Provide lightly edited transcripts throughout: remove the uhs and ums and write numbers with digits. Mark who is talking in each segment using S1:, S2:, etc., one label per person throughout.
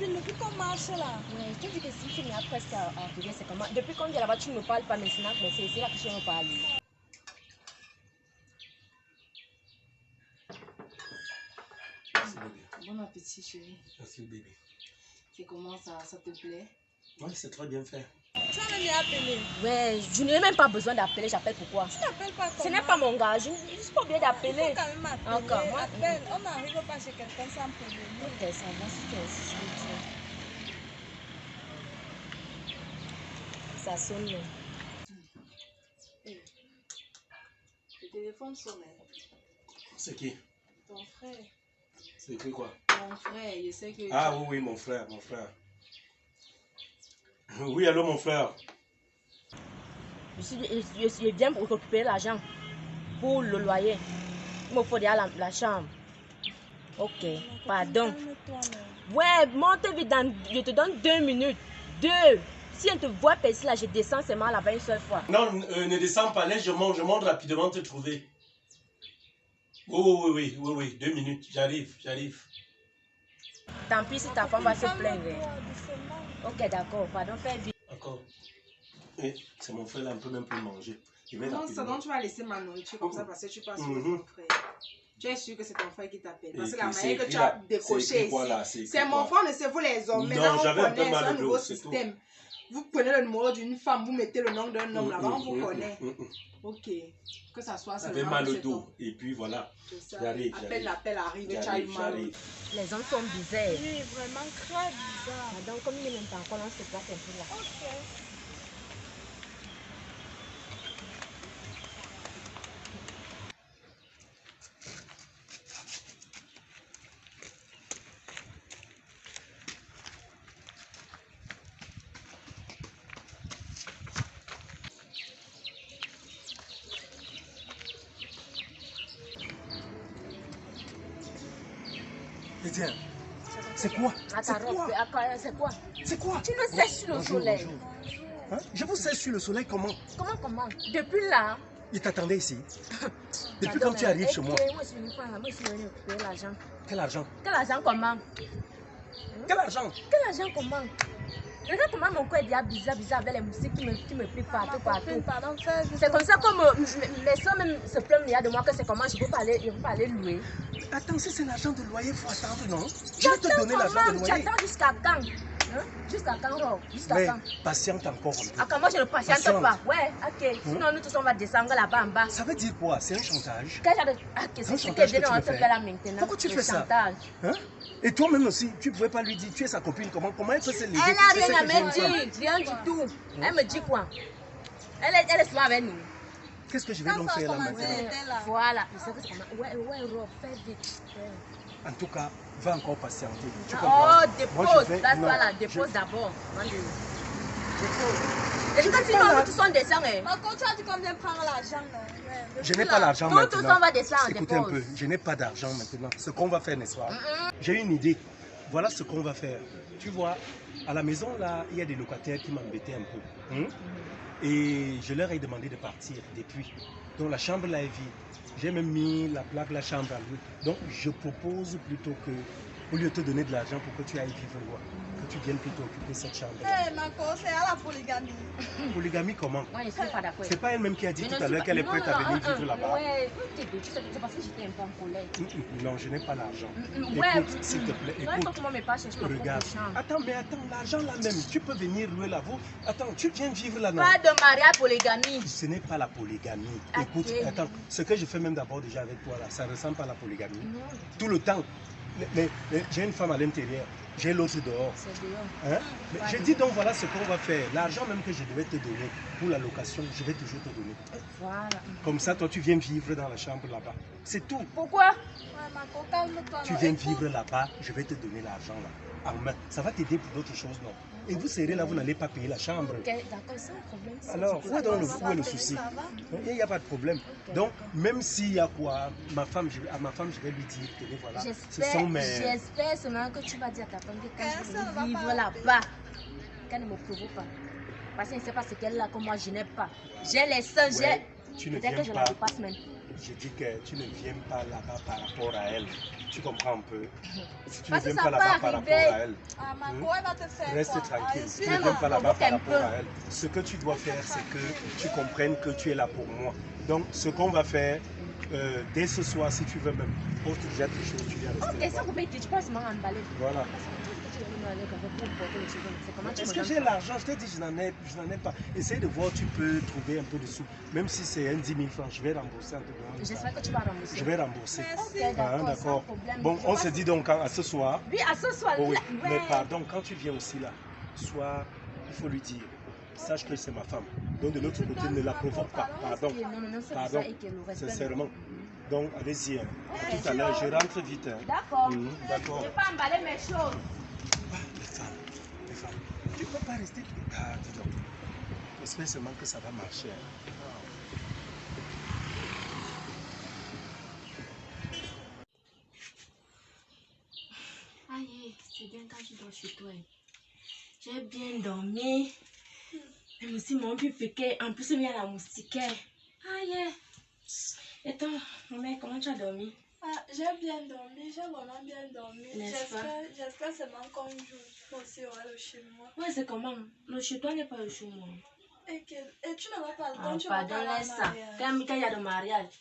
S1: copine, depuis qu'on marche là.
S2: Ouais, je te dis que si tu m'as presque à arriver, c'est comment. Depuis qu'on vient là-bas, tu ne me parles pas maintenant, mais c'est là que je me parle.
S3: Merci bébé.
S1: Bon appétit, chérie.
S3: Merci bébé.
S1: C'est comment ça te plaît?
S3: Oui, c'est très bien fait.
S1: Tu vas même appeler.
S2: Ouais, je n'ai même pas besoin d'appeler, j'appelle pourquoi?
S1: Tu n'appelles pas comment?
S2: Ce n'est pas mon gars, je ne suis pas obligée d'appeler.
S1: Il faut quand même appeler.
S2: Encore, moi.
S1: Appelle. On n'arrive pas chez quelqu'un sans prévenir.
S2: Ok, ça va, si tu insistes. Ça sonne.
S1: Hey. Le téléphone sonne.
S3: C'est qui?
S1: Ton frère.
S3: C'est écrit quoi?
S1: Mon frère, je sais que...
S3: Ah oui, oui, mon frère. Oui, allô, mon frère.
S2: Je viens pour récupérer l'argent pour le loyer. Il me faut déjà la chambre. Ok, pardon. Ouais, monte vite, je te donne 2 minutes. 2. Si on te voit passer là, je descends seulement là-bas une seule fois.
S3: Non, ne descends pas, laisse, je monte rapidement te trouver. Oui, 2 minutes, j'arrive.
S2: Tant pis si ta femme va se plaindre. Ok, d'accord, pardon, fais vite.
S3: D'accord. C'est mon frère là, on peut même plus manger.
S1: Comment ça, donc tu vas laisser ma nourriture comme ça parce que tu passes sur ton frère? Tu es sûr que c'est ton frère qui t'appelle? Parce que la manière que tu as décroché ici, c'est mon frère, ne sait vous les hommes. Maintenant, on connaît, c'est un nouveau système. Vous prenez le numéro d'une femme, vous mettez le nom d'un homme là-bas, on vous connaît. Ok. Que ça soit
S3: seulement. J'avais mal au dos. Et puis voilà. J'arrive.
S1: L'appel arrive, tu as eu mal.
S2: Les hommes sont bizarres.
S1: Oui, vraiment très bizarre.
S2: Donc, comme il est même pas encore, on se place un peu là.
S1: Ok.
S3: Tiens, c'est quoi?
S2: C'est quoi?
S3: C'est quoi?
S2: Tu me sèches sur le soleil.
S3: Hein? Je vous sèche sur le soleil comment?
S2: Comment? Depuis là.
S3: Il t'attendait ici. Depuis quand tu arrives chez moi?
S2: Moi, je suis venu récupérer l'argent.
S3: Quel argent?
S2: Quel argent comment?
S3: Quel argent?
S2: Quel argent comment? Regarde comment mon corps est déjà bizarre avec les moustiques qui me piquent partout. C'est comme ça que mes soeurs même se plaignent de moi que c'est comment je peux pas aller louer.
S3: Attends, si c'est l'argent de loyer, il faut attendre, non? Je vais te donner l'argent de loyer.
S2: J'attends jusqu'à quand? Jusqu'à quand,
S3: Jusqu'à quand? Patiente encore un peu.
S2: Ah, comment je ne patiente pas? Ouais, ok. Sinon, nous tous on va descendre là-bas en bas.
S3: Ça veut dire quoi? C'est un chantage.
S2: Quel genre de... Ok, c'est ce que je dois faire là maintenant.
S3: Pourquoi tu fais ça? Hein? Et toi-même aussi, tu ne pouvais pas lui dire, tu es sa copine, comment elle peut se lever?
S2: Elle n'a rien à me dire, rien du tout. Elle me dit quoi? Elle est souvent avec nous.
S3: Qu'est-ce que je vais donc faire là maintenant?
S2: Voilà, je sais que c'est comment. Ouais, Rob, fais vite.
S3: En tout cas, va encore patienter. Tu
S2: comprends? Oh, dépose, là, dépose d'abord. Dépose. Et quand tu vas tout son descend,
S1: quand tu as dit qu'on vient prendre l'argent,
S3: je n'ai pas l'argent maintenant.
S2: Tout on va descendre.
S3: Écoutez un peu, je n'ai pas d'argent maintenant. Ce qu'on va faire, n'est-ce pas? J'ai une idée. Voilà ce qu'on va faire. Tu vois, à la maison, là, il y a des locataires qui m'embêtaient un peu. Et je leur ai demandé de partir depuis. Donc la chambre là est vide. J'ai même mis la plaque, la chambre à lui. Donc je propose plutôt que, au lieu de te donner de l'argent pour que tu ailles vivre loin, que tu viennes plutôt occuper cette chambre.
S1: Hé, Marco, c'est à la polygamie.
S3: Polygamie comment?
S2: Moi, je ne suis pas d'accord.
S3: C'est pas elle-même qui a dit tout à l'heure qu'elle est prête à venir vivre là-bas.
S2: Ouais, c'est parce que j'étais un peu en colère.
S3: Non, je n'ai pas l'argent.
S2: Ouais,
S3: écoute, s'il te plaît, écoute. Regarde. Attends, l'argent là même, tu peux venir louer là-bas. Attends, tu viens vivre là, non?
S2: Pas de mariage polygamie.
S3: Ce n'est pas la polygamie. Écoute, attends, ce que je fais même d'abord déjà avec toi là, ça ne ressemble pas à la polygamie. Tout le temps, j'ai une femme à l'intérieur. J'ai l'autre dehors.
S2: C'est dehors.
S3: Hein? Je dis donc voilà ce qu'on va faire. L'argent même que je devais te donner pour la location, je vais toujours te donner.
S2: Voilà.
S3: Comme ça, toi, tu viens vivre dans la chambre là-bas. C'est tout.
S2: Pourquoi?
S3: Tu viens vivre là-bas, je vais te donner l'argent là, en main. Ça va t'aider pour d'autres choses, non? Et vous serez là, vous n'allez pas payer la chambre.
S2: Ok, d'accord, c'est un problème.
S3: Alors, où est le souci? Il n'y a pas de problème. Donc, même s'il y a quoi, à ma femme, je vais lui dire, tenez, voilà, ce sont mes...
S2: J'espère seulement que tu vas dire à ta femme que quand je vais vivre là-bas, qu'elle ne me provoque pas. Parce qu'elle ne sait pas ce qu'elle a, que moi je n'ai pas. J'ai les seins, j'ai...
S3: Tu ne
S2: Peut-être que je la dépasse même.
S3: je dis que tu ne viens pas là-bas par rapport à elle. Tu comprends un peu? Si tu ne
S2: Parce que
S3: viens
S2: ça
S3: pas là-bas
S2: peut
S3: par rapport
S2: arriver.
S3: à elle,
S4: Ah, Marco, elle va te faire
S3: reste
S4: quoi?
S3: tranquille.
S4: Ah,
S3: Tu ne viens pas là-bas par rapport
S2: peu.
S3: à elle. Ce que tu dois faire, c'est que tu comprennes que tu es là pour moi. Donc, ce qu'on va faire, dès ce soir, si tu veux même, pour que tu jettes les choses, tu viens rester
S2: Ok, ça
S3: là-bas.
S2: vous paye, tu passes m'en emballer.
S3: Voilà. Est-ce que j'ai l'argent? Je t'ai dit, je n'en ai pas. Essaye de voir, tu peux trouver un peu de sous. Même si c'est un 10 000 francs, je vais rembourser en te donnant.
S2: J'espère que tu vas rembourser.
S3: Je vais rembourser.
S2: Ok,
S3: Ah, d'accord. Bon, on se dit donc à ce soir.
S2: Oui, à ce soir.
S3: Oh, oui.
S2: Là,
S3: Mais
S2: ouais.
S3: pardon, quand tu viens aussi là, soit il faut lui dire, sache que c'est ma femme. Donc de l'autre côté, ne la provoque pas. Pardon.
S2: Non, c'est
S3: Pardon.
S2: ça et que le respect.
S3: Sincèrement. Donc allez-y. Hein.
S2: Ok,
S3: Tout à l'heure, je rentre vite. Hein.
S2: D'accord.
S3: D'accord.
S2: Je vais pas emballer mes choses.
S3: Les femmes. Tu ne peux pas rester. Ah, dis donc. J'espère seulement que ça va marcher. Hein.
S2: Aïe, c'est bien quand tu dors chez toi. J'ai bien dormi. Les moustiques m'ont pu piquer. En plus, il y a la moustiquaire. Aïe. Et toi, maman, comment tu as dormi?
S4: Ah, j'ai bien dormi, j'ai vraiment bien dormi. J'espère seulement qu'on joue aussi au chez moi.
S2: Ouais, c'est comment? Le chez toi n'est pas le chez moi.
S4: Et tu ne vas pas
S2: Ah,
S4: quand tu vas
S2: pardon,
S4: pas
S2: laisse
S4: en
S2: ça.
S4: mariage.
S2: Quand il y a de mariage,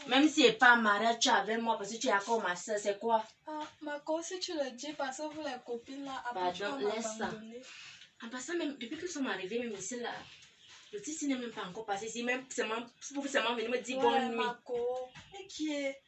S2: même si il n'y a pas mariage, tu es avec moi parce que tu es encore ma soeur, c'est quoi?
S4: Ah, Marco, si tu le dis parce que vous les copines là, après tu vas
S2: Pardon, laisse ça.
S4: m'abandonner.
S2: En passant, même depuis qu'ils sont arrivés, même ici là, le petit n'est même pas encore passé ici, même seulement venir me dire bonne nuit.
S4: Marco, et qui est?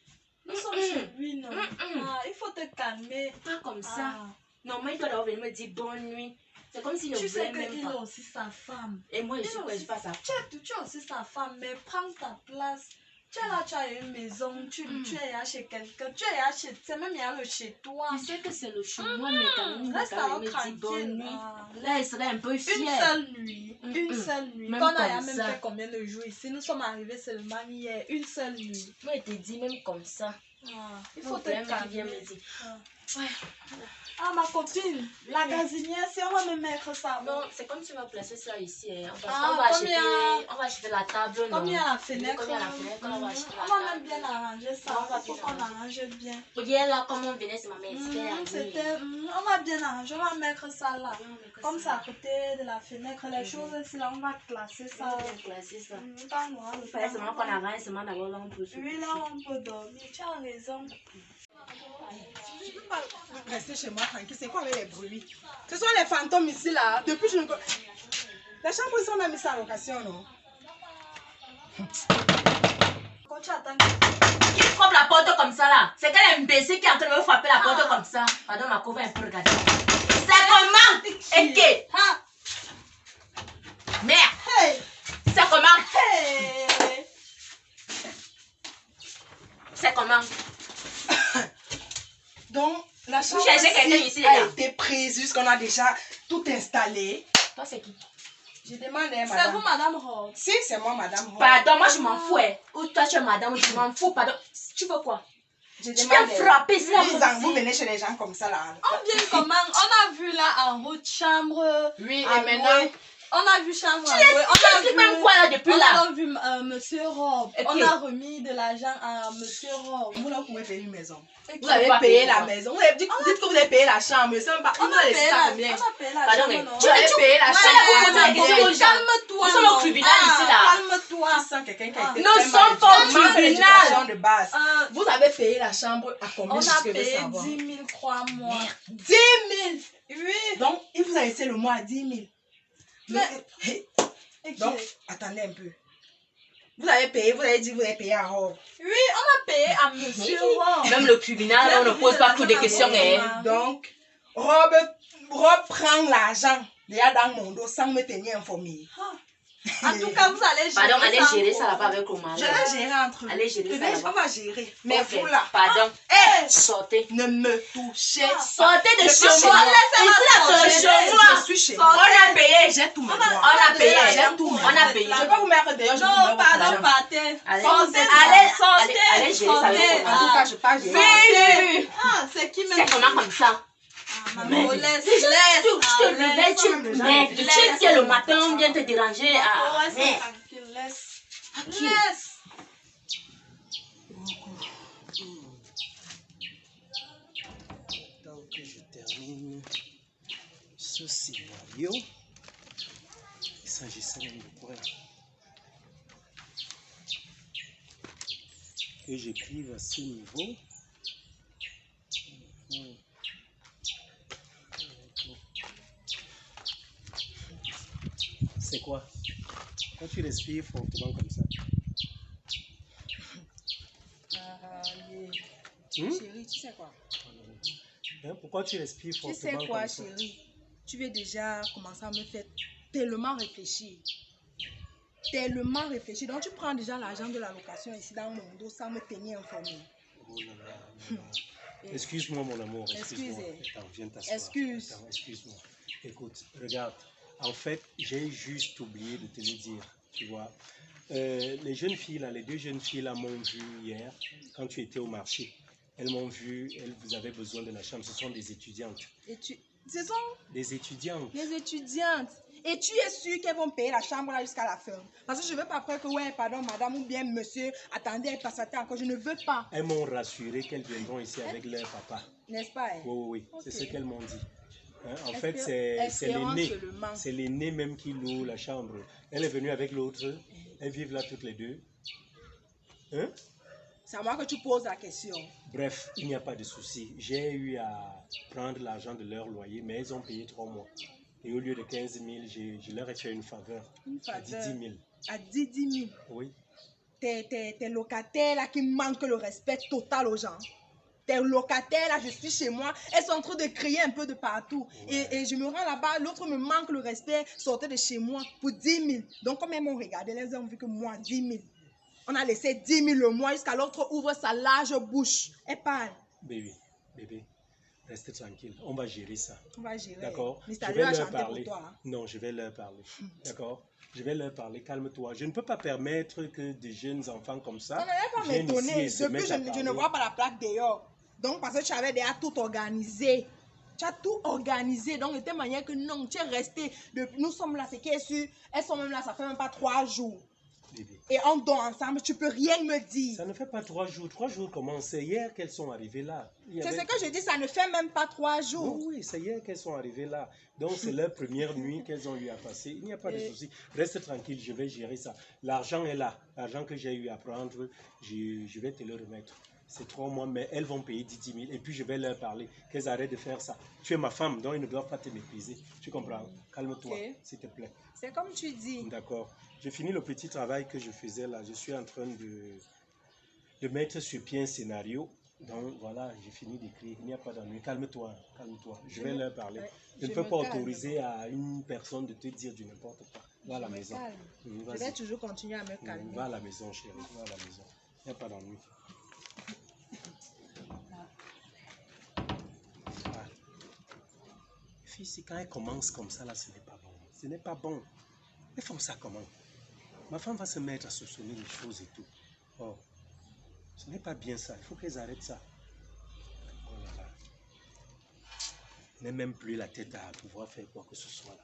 S4: Nous sommes chez lui, non? Ah, il faut te calmer.
S2: Pas comme ça.
S4: Ah.
S2: Normalement, il doit d'abord venir me dire bonne nuit. C'est comme s'il ne
S4: Tu sais
S2: voulait même
S4: qu'il
S2: pas.
S4: a aussi sa femme.
S2: Et moi, je suis quoi? Je passe à
S4: Tu as aussi sa femme, mais prends ta place. Tu es là, tu as une maison, tu es là chez quelqu'un, tu es là chez... C'est même là chez toi.
S2: Je sais que c'est le chez moi, mais quand même,
S4: Reste
S2: quand
S4: alors
S2: même me dit bonne
S4: tranquille.
S2: nuit.
S4: Ah.
S2: Là, il serait un peu
S4: Une
S2: fier.
S4: seule nuit. Une seule nuit.
S2: Même
S4: Quand on a
S2: comme
S4: même
S2: ça.
S4: fait combien de jours ici? Nous sommes arrivés seulement hier. Une seule nuit.
S2: Moi, je te dis même comme ça.
S4: Ah. Il
S2: Mon
S4: faut te
S2: frère vient
S4: calmer.
S2: me dire.
S4: Ah.
S2: Ouais.
S4: Ah, ma copine, la gazinière, si on va me mettre ça.
S2: Non, c'est comme tu vas placer ça ici. Hein. Parce
S4: Ah,
S2: qu'on va
S4: combien?
S2: on va acheter la table.
S4: Comme il y
S2: non.
S4: a la fenêtre,
S2: Comme il y a la fenêtre, on va acheter la
S4: on va
S2: table.
S4: même bien arranger ça.
S2: On va
S4: Il faut
S2: bien
S4: qu'on arrange bien.
S2: Hier, là, comme on venait, c'est ma mère.
S4: On va bien arranger, on va mettre ça là. Comme ça à côté de la fenêtre, les choses ici là, on va classer ça.
S2: On va classer ça.
S4: Pas noir,
S2: Il fallait seulement qu'on arrange, seulement d'abord là, on peut se
S4: oui, là on peut dormir, tu as raison.
S1: Je ne peux pas rester chez moi tranquille. C'est quoi avec les bruits? Ce sont les fantômes ici là. Depuis je ne... La chambre ici, on a mis ça en location, non?
S4: Quand tu attends
S2: Qui frappe la porte comme ça là? C'est quel imbécile qui est en train de me frapper la porte comme ça? Pardon, ma couve un peu regardée. C'est comment? Ok.
S4: Ah,
S2: Merde.
S4: hey,
S2: C'est comment?
S4: hey.
S2: C'est comment?
S1: Donc, la chambre
S2: cherchez quelqu'un ici, les
S1: a
S2: gars.
S1: été prise jusqu'on a déjà tout installé.
S2: Toi, c'est qui?
S1: Je demande à
S4: C'est vous,
S1: madame.
S4: Madame Rose.
S1: Si, c'est moi, madame.
S2: Pardon, moi je m'en fous. Hein. Ou toi, tu es madame, ou tu m'en fous. Pardon. Tu veux quoi?
S1: Je
S2: Tu
S1: demande.
S2: viens frapper ici là.
S1: Vous venez chez les gens comme ça là.
S4: On vient comment? On a vu là en route chambre.
S1: Oui,
S4: à
S1: et maintenant.
S4: louer. On a vu chambre à louer. On
S2: Tu
S4: a
S2: expliques
S4: vu,
S2: même quoi là depuis
S4: on
S2: là?
S4: a vu Monsieur Rob.
S2: Ok.
S4: On a remis de l'argent à Monsieur Rob.
S1: Vous là, pouvez payer une maison.
S4: Et
S1: Vous avez
S2: pas
S1: payé
S2: payé
S1: la
S2: quoi?
S1: maison. Vous avez dit dites que vous avez payé la chambre. C'est même pas.
S4: on
S1: Il
S4: a
S1: m'a laissé
S4: payé
S1: ça
S4: la,
S1: combien?
S4: on a payé la
S2: Pardon,
S4: chambre,
S2: mais
S4: non?
S1: Vous avez payé la
S2: Tu allais vous poser la question aux gens.
S4: Calme-toi.
S2: Nous sommes au
S4: non.
S2: tribunal ici, là.
S4: Calme-toi.
S1: Tu sens quelqu'un qui a été
S2: Nous
S1: très
S2: sommes
S1: mal
S2: pas au
S1: éduqué. Manque
S2: tribunal.
S1: d'éducation de base.
S4: Euh,
S1: Vous avez payé la chambre à combien?
S4: On
S1: je
S4: a
S1: veux
S4: payé
S1: savoir.
S4: 10 000 3 mois.
S1: 10 000.
S4: Oui.
S1: Donc, il vous a laissé le mois à 10 000.
S4: Mais- Et qui
S1: Donc,
S4: est-
S1: attendez un peu. Vous avez payé, vous avez dit que vous avez payé à Rob.
S4: Oui, on a payé à Monsieur Rob.
S2: Même le tribunal, on ne pose pas toutes des questions. Hein.
S1: Donc, Rob prend l'argent déjà dans mon dos sans me tenir informé.
S4: En tout cas, vous allez gérer
S2: Pardon, allez
S4: ça.
S2: gérer ça là-bas avec le mari.
S1: Je vais gérer entre eux.
S2: Allez gérer ça
S1: Venez,
S2: là-bas.
S1: on va gérer. Mais
S2: Ok.
S1: vous là,
S2: Pardon.
S1: hey,
S2: Sortez.
S1: ne me touchez pas.
S2: Sortez de
S1: Je
S2: chez
S1: suis
S2: moi.
S1: chez moi.
S2: Ici là, c'est
S1: Je
S2: chez moi.
S1: suis chez
S4: Sortez.
S1: moi.
S2: On a payé.
S1: J'ai tout mes
S4: On
S1: droits.
S2: On a payé.
S1: J'ai tout mes
S2: On a
S1: droits.
S2: payé.
S1: Je vais pas vous mettre dehors. je vous
S4: Non,
S1: mets
S4: pardon,
S1: votre argent.
S4: partez.
S2: Allez,
S4: Sortez.
S2: allez,
S4: Sortez.
S2: allez gérer ça avec
S4: Sortez.
S2: le
S1: En tout cas, je pars gérer.
S2: Oui.
S4: Ah, c'est qui
S2: C'est
S4: même?
S2: comment comme ça?
S4: Maman, laisse,
S2: Les gens,
S4: laisse.
S2: tu te réveilles, tu merde. Tu tiens le matin, on vient te déranger. Ah,
S4: Reste
S2: merde.
S4: tranquille, laisse.
S2: Ok.
S4: Laisse.
S3: ce scénario, il s'agissait même de quoi? Que j'écrive à ce niveau. C'est quoi? Quand tu respires fortement comme ça.
S1: Chérie, tu sais quoi?
S3: Hein, pourquoi tu respires fortement
S1: Tu sais quoi,
S3: comme ça?
S1: chérie? Tu veux déjà commencer à me faire tellement réfléchir. Tellement réfléchir. Donc, tu prends déjà l'argent de la location ici dans mon dos sans me tenir informé.
S3: Oh là là. Excuse-moi, mon amour. Excuse-moi. Attends, viens t'asseoir. Excuse-moi. Écoute, regarde. En fait, j'ai juste oublié de te le dire. Tu vois. Les jeunes filles, là, les deux jeunes filles là m'ont vu hier quand tu étais au marché. Elles m'ont vu, vous avez besoin de la chambre. Ce sont des étudiantes.
S1: Ce sont
S3: des étudiantes.
S1: Des étudiantes. Et tu es sûr qu'elles vont payer la chambre là jusqu'à la fin? Parce que je ne veux pas après que, ouais, pardon, madame ou bien monsieur, attendez, elle passe encore. Je ne veux pas.
S3: Elles m'ont rassuré qu'elles viendront ici avec leur papa.
S1: N'est-ce pas? Hein?
S3: Oui. Okay. C'est ce qu'elles m'ont dit. Hein? En fait, c'est l'aîné même qui loue la chambre. Elle est venue avec l'autre. Elles vivent là toutes les deux. Hein?
S1: C'est à moi que tu poses la question.
S3: Bref, il n'y a pas de souci. J'ai eu à prendre l'argent de leur loyer, mais elles ont payé 3 mois. Et au lieu de 15 000, je leur ai fait une faveur. À 10 000.
S1: À 10 000?
S3: Oui.
S1: Tes locataires là qui manquent le respect total aux gens. Tes locataires là, je suis chez moi, elles sont en train de crier un peu de partout. Ouais. Et je me rends là-bas, l'autre me manque le respect, sortez de chez moi pour 10 000. Donc comme elles m'ont regardé, elles ont vu que moi, 10 000. On a laissé 10 000 le mois jusqu'à l'autre ouvre sa large bouche. Elle parle.
S3: Bébé, reste tranquille. On va gérer ça.
S1: On va gérer.
S3: D'accord.
S1: Je vais leur parler.
S3: Pour toi, hein? Non, je vais leur parler. D'accord. Je vais leur parler. Calme-toi. Je ne peux pas permettre que des jeunes enfants comme ça.
S1: Ça ne va pas m'étonner. Depuis, je ne vois pas la plaque dehors. Donc, parce que tu avais déjà tout organisé. Tu as tout organisé. Donc, de telle manière que non, tu es resté. Nous sommes là, c'est qui est sûr. Elles sont même là, ça fait même pas 3 jours. Bébé. Et on dort ensemble, tu peux rien me dire.
S3: Ça ne fait pas 3 jours. 3 jours comment? C'est hier qu'elles sont arrivées là.
S1: C'est ce que je dis, ça ne fait même pas 3 jours.
S3: Oui, c'est hier qu'elles sont arrivées là. Donc c'est leur première nuit qu'elles ont eu à passer. Il n'y a pas de souci. Reste tranquille, je vais gérer ça. L'argent est là. L'argent que j'ai eu à prendre, je vais te le remettre. C'est 3 mois, mais elles vont payer 10 000. Et puis je vais leur parler qu'elles arrêtent de faire ça. Tu es ma femme, donc ils ne doivent pas te mépriser. Tu comprends? Calme-toi, s'il te plaît.
S1: C'est comme tu dis.
S3: D'accord. J'ai fini le petit travail que je faisais là. Je suis en train de mettre sur pied un scénario. Donc voilà, j'ai fini d'écrire. Il n'y a pas d'ennui. Calme-toi, calme-toi. Je vais leur parler. Je ne peux pas autoriser à une personne de te dire du n'importe quoi. Va à la maison.
S1: Je vais toujours continuer à me calmer.
S3: Va à la maison, chérie. Va à la maison. Il n'y a pas d'ennui. Si quand elle commence comme ça, là, ce n'est pas bon. Ce n'est pas bon. Elles font ça comment? Ma femme va se mettre à soupçonner les choses et tout. Oh, ce n'est pas bien ça. Il faut qu'elles arrêtent ça. Oh là là. Je n'ai même plus la tête à pouvoir faire quoi que ce soit là.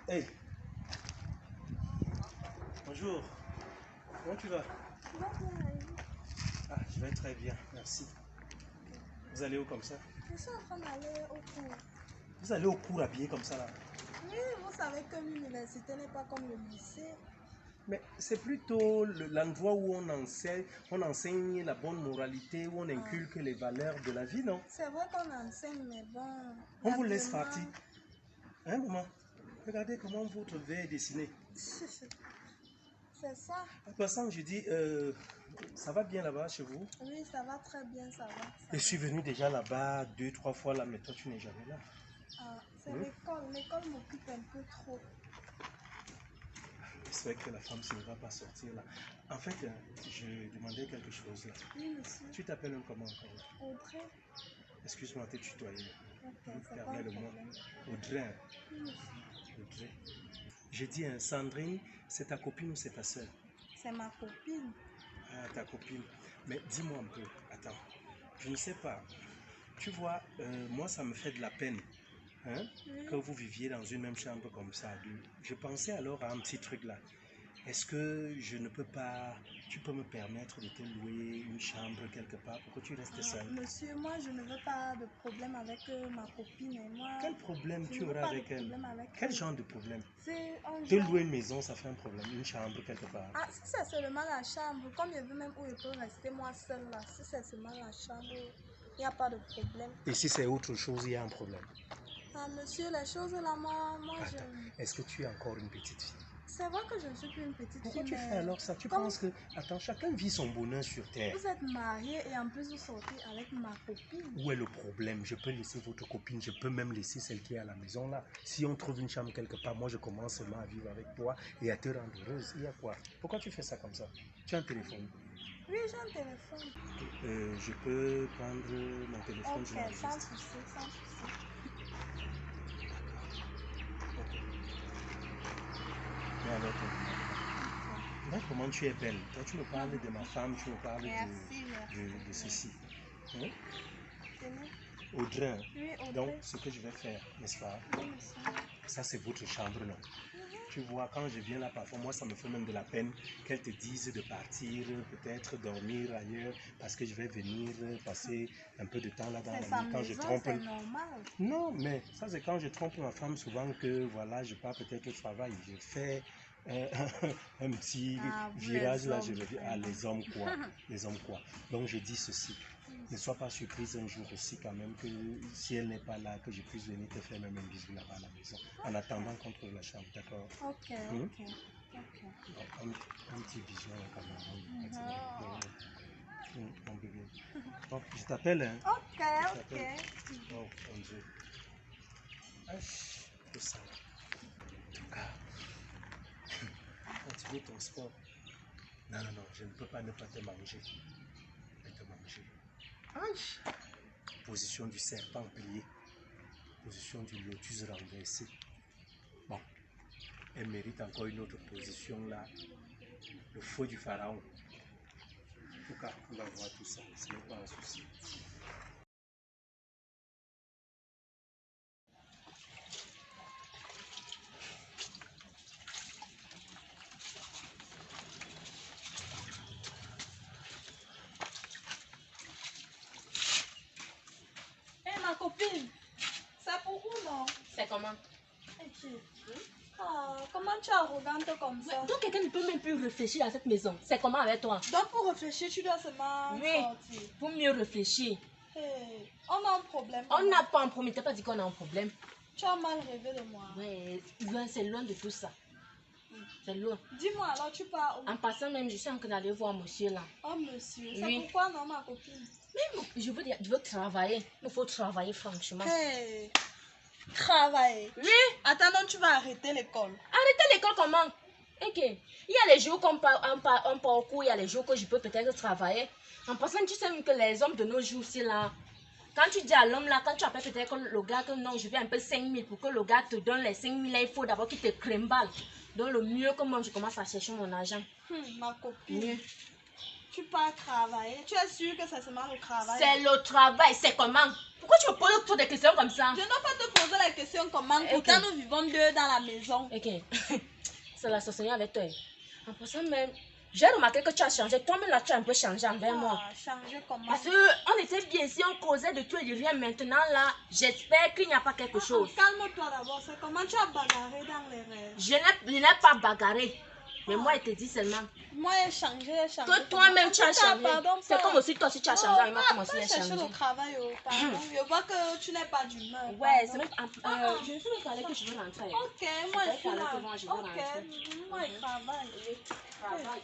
S3: Hey. Bonjour. Comment tu vas? Ah, je vais très bien, merci. Vous allez où comme ça?
S4: Je suis en train d'aller au cours.
S3: Vous allez au cours habillé comme ça là?
S4: Oui, vous savez que l'université n'est pas comme le lycée.
S3: Mais c'est plutôt l'endroit où on enseigne la bonne moralité, où on inculque les valeurs de la vie, non?
S4: C'est vrai qu'on enseigne, mais bon...
S3: On vous laisse partir. Hein, maman? Regardez comment votre verre est dessiné.
S4: C'est ça.
S3: En passant, je dis, ça va bien là-bas chez vous?
S4: Oui, ça va très bien, ça va.
S3: Je suis venu déjà là-bas 2-3 fois là, mais toi tu n'es jamais là.
S4: Ah, c'est l'école. L'école m'occupe un peu trop.
S3: J'espère que la femme ne va pas sortir là. En fait, je demandais quelque chose là.
S4: Oui, monsieur.
S3: Tu t'appelles comment encore?
S4: Audrey.
S3: Excuse-moi, t'es tutoyé. Permets-le-moi. Audrey. Audrey. Je dis, Sandrine, c'est ta copine ou c'est ta soeur?
S4: C'est ma copine.
S3: Ah, ta copine. Mais dis-moi un peu, attends, je ne sais pas. Tu vois, moi, ça me fait de la peine hein, que vous viviez dans une même chambre comme ça. Je pensais alors à un petit truc là. Est-ce que je ne peux pas, tu peux me permettre de te louer une chambre quelque part pour que tu restes seul?
S4: Monsieur, moi je ne veux pas de problème avec ma copine et moi.
S3: Quel problème tu auras avec elle? Quel genre de problème? Te louer une maison, ça fait un problème, une chambre quelque part.
S4: Ah, si c'est seulement la chambre, comme je veux même où je peux rester moi seule là, si c'est seulement la chambre, il n'y a pas de problème.
S3: Et si c'est autre chose, il y a un problème?
S4: Ah, monsieur, les choses là, moi
S3: je... Est-ce que tu es encore une petite fille?
S4: C'est vrai que je ne suis plus une petite
S3: Pourquoi
S4: fille.
S3: Pourquoi tu fais alors ça? Tu penses que... Attends, chacun vit son bonheur sur terre.
S4: Vous êtes marié et en plus vous sortez avec ma copine.
S3: Où est le problème? Je peux laisser votre copine, je peux même laisser celle qui est à la maison là. Si on trouve une chambre quelque part, moi je commence seulement à vivre avec toi et à te rendre heureuse. Il y a quoi? Pourquoi tu fais ça comme ça? Tu as un téléphone?
S4: Oui, j'ai un téléphone.
S3: Je peux prendre mon téléphone?
S4: Ok, sans souci, sans souci.
S3: Mais alors, comment tu es belle. Toi, tu me parles de ma femme, tu me parles de ceci. Hein? Audrey.
S4: Oui, Audrey.
S3: Donc, ce que je vais faire, n'est-ce pas?
S4: Oui,
S3: ça, c'est votre chambre, non? Tu vois, quand je viens là, parfois, moi, ça me fait même de la peine qu'elle te dise de partir, peut-être dormir ailleurs, parce que je vais venir passer un peu de temps là dans la nuit. Quand je trompe...
S4: C'est normal.
S3: Non, mais ça, c'est quand je trompe ma femme, souvent que, voilà, je pars peut-être au travail, je fais... un petit virage là, je le dis, les hommes quoi, les hommes quoi. Donc je dis ceci, ne sois pas surprise un jour aussi quand même que si elle n'est pas là, que je puisse venir te faire même un bisou là-bas à la maison, en attendant qu'on trouve la chambre, d'accord?
S4: Ok.
S3: Un petit bisou là quand même. Mon bébé. Donc je t'appelle, hein?
S4: Ok.
S3: Oh mon Dieu. Tout ça. En tout cas. Continue ton sport. Non, je ne peux pas ne pas te manger. Je vais te manger. Aïe. Position du serpent plié. Position du lotus renversé. Bon. Elle mérite encore une autre position là. Le feu du pharaon. En tout cas, on va voir tout ça. Ce n'est pas un souci.
S4: Ma copine, c'est pour où non?
S2: C'est comment?
S4: Comment tu es arrogante comme ça?
S2: Donc quelqu'un ne peut même plus réfléchir à cette maison. C'est comment avec toi?
S4: Donc pour réfléchir, tu dois seulement sortir.
S2: Pour mieux réfléchir.
S4: On a un problème.
S2: On n'a pas un problème. Tu n'as pas dit qu'on a un problème.
S4: Tu as mal rêvé de moi.
S2: Ouais, c'est loin de tout ça. C'est loin.
S4: Dis-moi alors, tu pars où?
S2: En passant même, je suis en train d'aller voir monsieur là.
S4: Oh monsieur, c'est pourquoi non ma copine?
S2: Mais je veux travailler. Il faut travailler franchement.
S4: Travailler?
S2: Oui.
S4: Attends, donc tu vas arrêter l'école.
S2: Arrêter l'école comment? Ok. Il y a les jours qu'on part au cours, il y a les jours que je peux peut-être travailler. En passant, tu sais que les hommes de nos jours, c'est là. Quand tu dis à l'homme là, quand tu appelles peut-être le gars que non, je veux un peu 5 000 pour que le gars te donne les 5 000 là, il faut d'abord qu'il te crème-balle. Donc le mieux que moi, je commence à chercher mon argent.
S4: Ma copine, tu pars travailler. Tu es sûre que c'est seulement le travail?
S2: C'est le travail, c'est comment? Pourquoi tu me poses toutes des questions comme ça?
S4: Je ne dois pas te poser la question comment. Pourtant nous vivons deux dans la maison.
S2: Ok. C'est l'association avec toi. En passant même, j'ai remarqué que tu as changé. Toi-même là, tu as un peu changé envers moi.
S4: Changer comment?
S2: Parce qu'on était bien si on causait de tout et de rien. Maintenant là, j'espère qu'il n'y a pas quelque chose.
S4: Calme-toi d'abord. C'est comment tu as bagarré dans les rêves?
S2: Je n'ai pas bagarré. Mais moi, il te dit seulement.
S4: Moi, j'ai changé.
S2: Que toi-même, tu as changé. C'est comme aussi toi, si tu as changé, moi, comment tu as changé.
S4: Je le travail, pardon. Je vois que tu n'es pas d'humeur.
S2: Ouais, c'est même. Je vais me parler que je veux rentrer.
S4: Ok, moi, je suis là. Ok, moi, je travaille.
S2: Travail.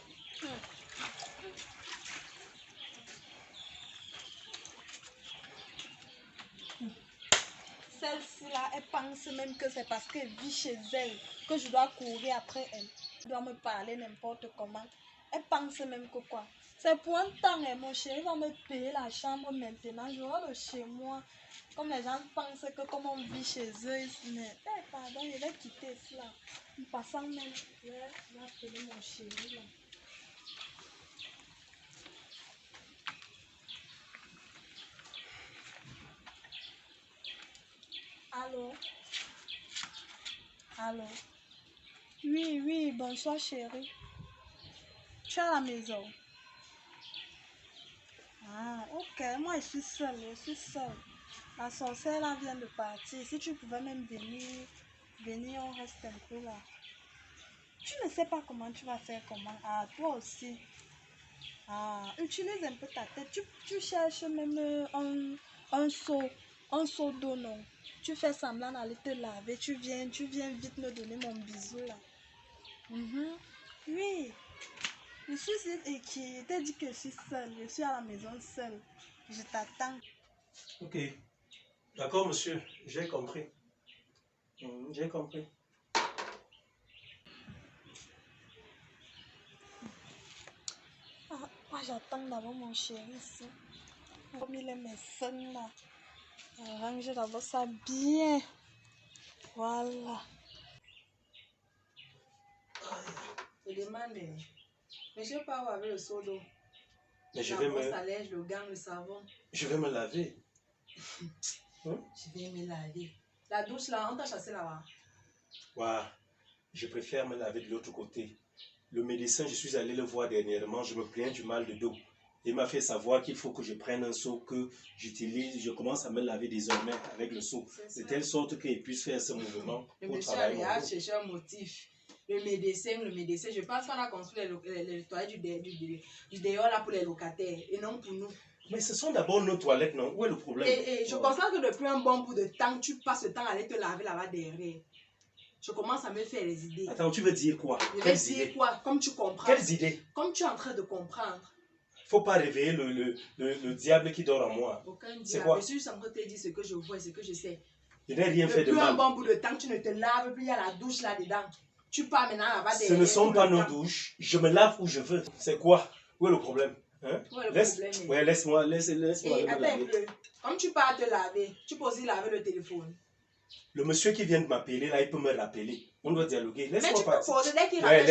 S4: Celle-ci là, elle pense même que c'est parce qu'elle vit chez elle que je dois courir après elle. Elle doit me parler n'importe comment. Elle pense même que quoi. C'est pour un temps, hein, mon chéri va me payer la chambre maintenant. J'aurai le chez moi. Comme les gens pensent que comme on vit chez eux, mais pardon, je vais quitter cela. En passant même, je vais appeler mon chéri là. Allô? Allô? Oui, oui, bonsoir chérie. Tu es à la maison? Ah, ok, moi je suis seule, La sorcière là vient de partir. Si tu pouvais même venir, on reste un peu là. Tu ne sais pas comment tu vas faire comment. Ah, toi aussi. Ah, utilise un peu ta tête. Tu cherches même un seau d'eau, non? Tu fais semblant d'aller te laver. Tu viens vite me donner mon bisou là. Oui. Je suis et qui t'a dit que je suis seule. Je suis à la maison seule. Je t'attends.
S3: Ok. D'accord, monsieur. J'ai compris. J'ai compris.
S4: Ah, moi j'attends d'abord mon chéri ici. Comme il est mes seins là. Range d'abord ça bien. Voilà.
S1: Je demande, monsieur Pao avec le seau d'eau.
S3: Mais je
S1: la
S3: vais
S1: brosse à lèvres, le gant, le savon.
S3: Je vais me laver.
S1: Je vais me laver. La douche là, on t'a chassé là-bas.
S3: Ouais. Je préfère me laver de l'autre côté. Le médecin, je suis allé le voir dernièrement, je me plains du mal de dos. Il m'a fait savoir qu'il faut que je prenne un seau que j'utilise. Je commence à me laver désormais avec le seau. De telle sorte qu'il puisse faire ce mouvement
S1: le
S3: pour
S1: monsieur
S3: travailler
S1: a
S3: mon dos.
S1: cherché un motif. Le médecin, je pense qu'on a construit les toilettes du dehors là pour les locataires et non pour nous.
S3: Mais ce sont d'abord nos toilettes, non? Où est le problème?
S1: Et je constate que depuis un bon bout de temps, tu passes le temps à aller te laver là-bas derrière. Je commence à me faire les idées.
S3: Attends, tu veux dire quoi?
S1: Je vais dire quoi? Comme tu comprends.
S3: Quelles idées?
S1: Comme tu es en train de comprendre.
S3: Faut pas réveiller le diable qui dort en moi.
S1: Aucun diable.
S3: C'est quoi?
S1: Je suis juste en train de te dire ce que je vois et ce que je sais.
S3: Je n'ai rien fait de
S1: Depuis un
S3: mal.
S1: bon bout de temps, tu ne te laves plus, il y a la douche là-dedans. Tu pars maintenant là-bas derrière.
S3: Ce ne sont pas nos douches. Je me lave où je veux. C'est quoi? Où est le problème? Hein?
S1: Où est le problème?
S3: Ouais, laisse-moi me
S1: attends
S3: laver.
S1: un peu. Comme tu pars te laver, tu peux aussi laver le téléphone.
S3: Le monsieur qui vient de m'appeler là, il peut me rappeler. On doit dialoguer. Laisse-moi partir.
S1: Mais tu peux poser dès qu'il
S3: Ouais,
S1: rappelle.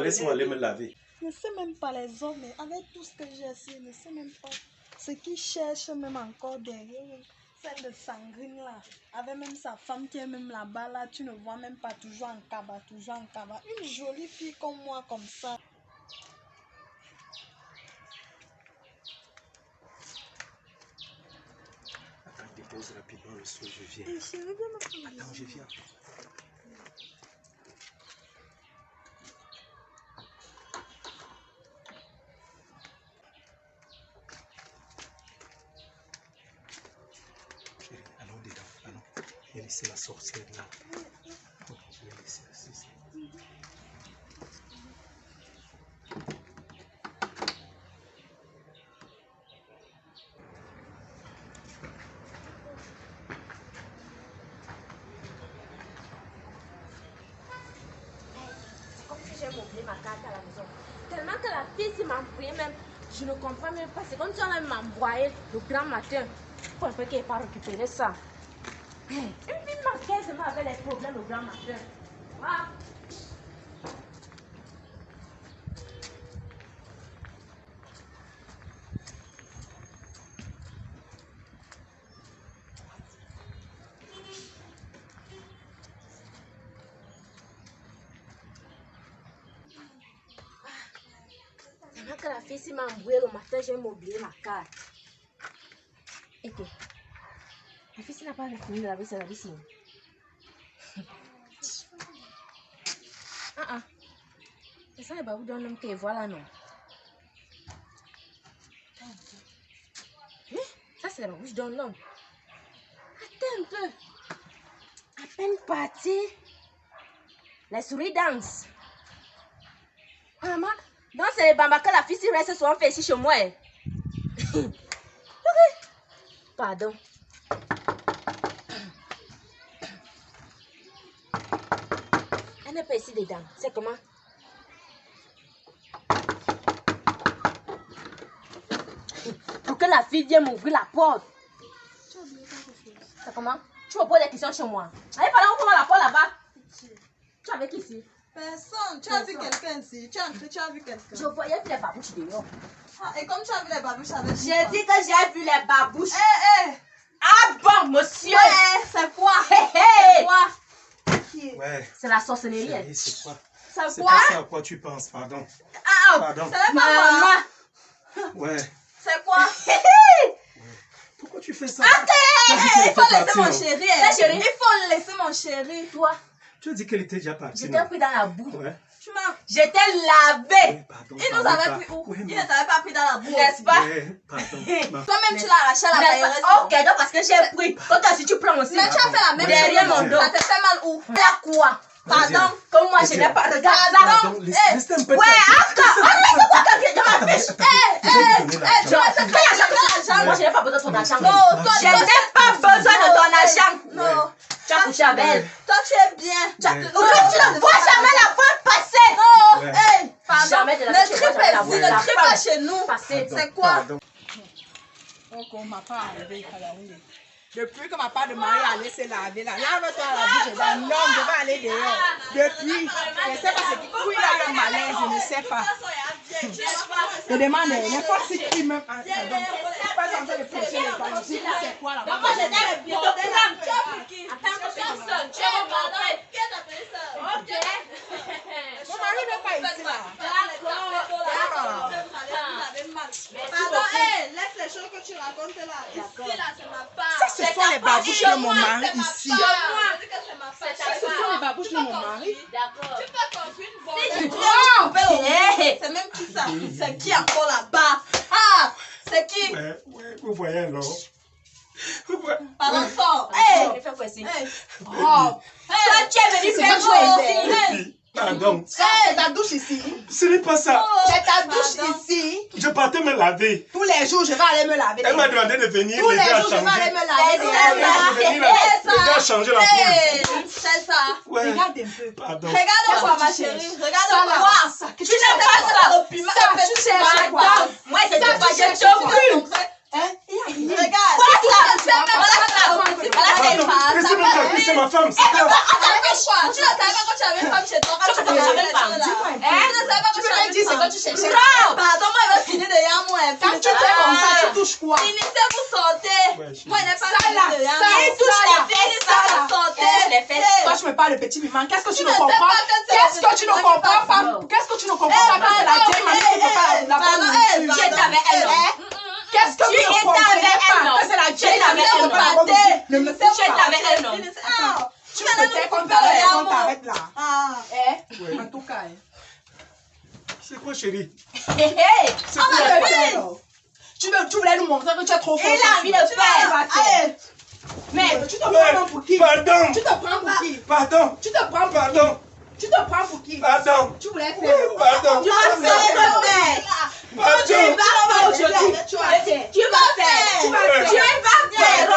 S3: laisse-moi aller me laver.
S4: Je ne sais même pas les hommes, mais avec tout ce que j'ai essayé, je ne sais même pas ce qu'ils cherchent même encore derrière. Celle de Sangrine là, avec même sa femme qui est même là-bas là, tu ne vois même pas, toujours en cabas, toujours en cabas. Une jolie fille comme moi, comme ça.
S3: Attends, dépose rapidement le seau, je viens.
S4: Et chérie, viens me
S3: Attends, je viens. Chérie, allons dedans, allons. Je vais laisser la sorcière là. Je vais laisser assise.
S2: Comme si j'ai oublié ma carte à la maison. Tellement que la fille s'est m'envoyée même. Je ne comprends même pas. C'est comme si on allait m'envoyer le grand matin. Pour un peu qu'elle n'ait pas récupéré ça. Une fille marquée seulement avait les problèmes le grand matin. Ah. Tellement que la fille s'est m'embrouillée le matin, j'ai oublié ma carte. Et que la fille n'a pas fini de laver sa lavisse. C'est ça les babous d'un homme que voilà non. Ça c'est la babouche d'un homme. Attends un peu. À peine parti. Les souris dansent. Maman, donc c'est les bambas que la fille reste souvent fait ici chez moi. Ok. Pardon. Elle n'est pas ici dedans. C'est comment? pour que la fille vienne m'ouvrir la porte.
S4: Tu as oublié quelque chose?
S2: C'est comment? Tu me poses des questions chez moi. Allez, pendant qu'on ouvre la porte là-bas. Tu es avec qui ici?
S4: Personne. Tu as vu quelqu'un ici? Tu as entré, tu as vu quelqu'un?
S2: Je voyais les babouches dehors.
S4: Ah, et comme tu as vu les babouches avec
S2: J'ai dit que j'ai vu les babouches.
S4: Hé,
S2: Ah bon, monsieur?
S4: ouais, c'est quoi?
S2: C'est
S4: quoi?
S3: Ouais.
S2: C'est la sorcellerie.
S3: Chérie, c'est quoi?
S4: C'est
S3: C'est
S4: quoi?
S3: pas ça à quoi tu penses, pardon.
S2: Ah,
S3: Pardon.
S4: C'est même pas quoi?
S3: Ouais.
S4: C'est quoi?
S3: Pourquoi tu fais ça?
S4: Il faut laisser mon chéri.
S2: chéri.
S4: Il faut laisser mon chéri.
S2: toi,
S3: Tu as dit qu'elle était déjà partie.
S2: je
S3: non?
S2: t'ai pris dans la boue.
S3: Ouais.
S4: Tu m'as...
S2: Je t'ai lavé.
S3: Ouais, pardon.
S4: Il nous
S3: pardon,
S4: avait
S3: pas-
S4: pris où?
S3: Ouais,
S4: Il
S3: mais-
S4: ne t'avait pas pris dans la boue.
S2: N'est-ce pas?
S3: Ouais, pardon. Ma-
S4: Toi-même, tu l'as arraché à la
S2: N'est-ce
S4: bailleuse.
S2: pas? Ok, donc parce que j'ai pris. Quand toi aussi tu prends aussi.
S4: Mais tu as fait la même
S2: Derrière
S4: chose.
S2: mon dos.
S4: Ça te fait mal où?
S2: Là quoi?
S4: Pardon.
S2: Comme moi je n'ai pas. Regarde ça.
S3: Pardon, laisse un peu.
S2: Ouais, encore. Laisse-moi quelqu'un de ma fiche. Moi je n'ai pas besoin de ton argent. Je n'ai pas besoin de ton argent.
S4: Non.
S2: Tu as couché avec elle.
S4: Toi, tu es bien.
S3: Ouais.
S2: Tu ne vois jamais la femme passer.
S4: Non.
S3: Ouais.
S4: Hey, pardon.
S2: Jamais de la
S4: Le
S2: vie,
S4: trip
S2: tu vois jamais la
S4: est ici.
S2: voix.
S4: Le trip
S2: La
S4: est chez nous.
S2: Passer.
S4: C'est quoi?
S3: Pardon.
S1: Donc, on m'a pas enlevé à la rue. Depuis que ma part de mari a laissé laver là, lave-toi la bouche, je vais, non, je vais aller dehors. Depuis, je ne sais pas ce qui, où il a eu un malaise, je ne sais pas. Je demande, n'importe qui même, donc, pas en train de prêcher les talents, c'est quoi là-bas?
S2: Moi je t'ai bien. Attends que personne. Tu es mon ok.
S1: Mon mari n'est pas ici là.
S4: Pardon, hey, laisse les choses que tu racontes là. Ici, là, c'est ma part.
S1: Ça, ce sont les babouches de mon mari ici.
S4: Je dis que c'est ma part.
S1: Ça, ce sont les babouches de mon mari.
S2: D'accord.
S4: Tu peux construire une bonne. C'est même qui ça? C'est qui encore là-bas? Ah, c'est qui?
S3: Ouais, ouais, vous voyez alors. Vous voyez-
S4: Pardon, sors.
S2: Je
S4: Hey,
S2: vais faire quoi ici?
S4: hey.
S1: Oh,
S2: Toi tu es venu faire
S4: C'est
S2: quoi
S4: quoi?
S2: ici?
S3: Les filles, pardon.
S1: c'est ta douche ici.
S3: Ce n'est pas ça.
S1: C'est ta douche
S4: Pardon.
S1: ici.
S3: Je partais me laver.
S1: Tous les jours, je vais aller me laver.
S3: Elle m'a demandé de venir
S1: Tous les
S3: l'aider à
S1: jours, je vais aller
S3: changer.
S1: me laver.
S3: De venir l'aider à changer la poule.
S4: Hey, c'est ça.
S3: Ouais,
S1: Regarde un peu.
S3: pardon.
S4: Regarde-moi, ma chérie.
S1: Ça,
S4: Regarde-moi.
S1: là.
S2: Tu n'aimes pas ça.
S4: Le piment.
S1: Tu cherches quoi?
S2: Pardon. Moi c'est
S1: Ça,
S2: pas
S1: tu
S2: je
S1: cherches
S2: te
S1: quoi?
S2: brûle.
S1: Hein? Il y a rien.
S4: Regarde.
S2: Quoi ça?
S4: Tu ne sais même pas
S3: Pardon, laissez-moi tranquille, c'est ma femme, c'est ça.
S4: Tu ne savais pas que tu avais une femme chez toi quand tu faisais les choses là.
S1: Dis-moi un peu.
S4: Tu ne savais pas que
S1: Tu
S4: tu
S1: peux
S4: avais
S1: me dire
S4: une
S1: ce que
S4: femme.
S1: tu cherchais.
S4: Non. Pardon, moi, il va finir derrière moi.
S1: Quand tu fais comme ça, tu touches quoi?
S4: Finissez, vous sortez.
S3: Ouais, je-
S4: Moi, il n'est pas
S1: Ça,
S4: fini
S1: là,
S4: derrière
S1: ça,
S4: moi.
S1: il touche
S4: Ça,
S1: la
S4: là,
S1: fesse,
S4: finissez,
S1: ça,
S4: vous
S1: là.
S4: sortez.
S2: Les fesses.
S1: Toi, tu me parles de petit piment. Qu'est-ce que tu
S4: Tu
S1: ne
S4: ne sais
S1: comprends
S4: pas
S1: pas?
S4: que c'est
S1: Qu'est-ce
S4: la
S1: que tu ne
S4: petite
S1: comprends
S4: mamie
S1: pas?
S2: pardon.
S1: Qu'est-ce que tu ne comprends pas? Quand c'est la vieille mamie qui ne peut pas la bonne nourriture.
S2: Tu es avec elle.
S1: Qu'est-ce que
S2: Tu
S1: tu ne
S2: étais
S1: comprends
S2: avec elle,
S1: pas?
S2: non?
S1: Que c'est la
S2: Tu
S1: vieille
S2: étais
S1: mamie
S2: avec
S1: qui ne
S2: elle,
S1: peut pas la
S2: non?
S1: bonne nourriture. Ne me fais
S2: Tu es
S1: pas.
S2: avec elle, non?
S4: Ah,
S1: Tu
S4: vas
S1: me
S4: nous
S1: fais comme
S4: couper
S1: t'arrêtes,
S4: derrière
S1: on
S4: moi.
S1: t'arrête là.
S4: Ah.
S3: Ouais.
S1: En tout cas,
S3: C'est quoi, chérie?
S2: Hé hé.
S3: C'est
S1: tu
S3: quoi?
S1: veux faire, là? Tu voulais nous montrer que tu es trop fort.
S2: Il a envie de faire.
S1: Allez. Mais tu te prends pour qui?
S3: Pardon,
S1: Tu te prends pour qui?
S3: pardon,
S1: Tu te prends pour qui?
S3: pardon,
S1: Tu te prends pour qui?
S3: pardon,
S1: Tu voulais faire.
S3: pardon,
S2: Tu vas faire.
S3: pardon.
S2: Tu vas faire aujourd'hui.
S1: Tu vas faire.
S2: Tu vas faire.
S1: Tu vas faire.
S2: Tu vas faire.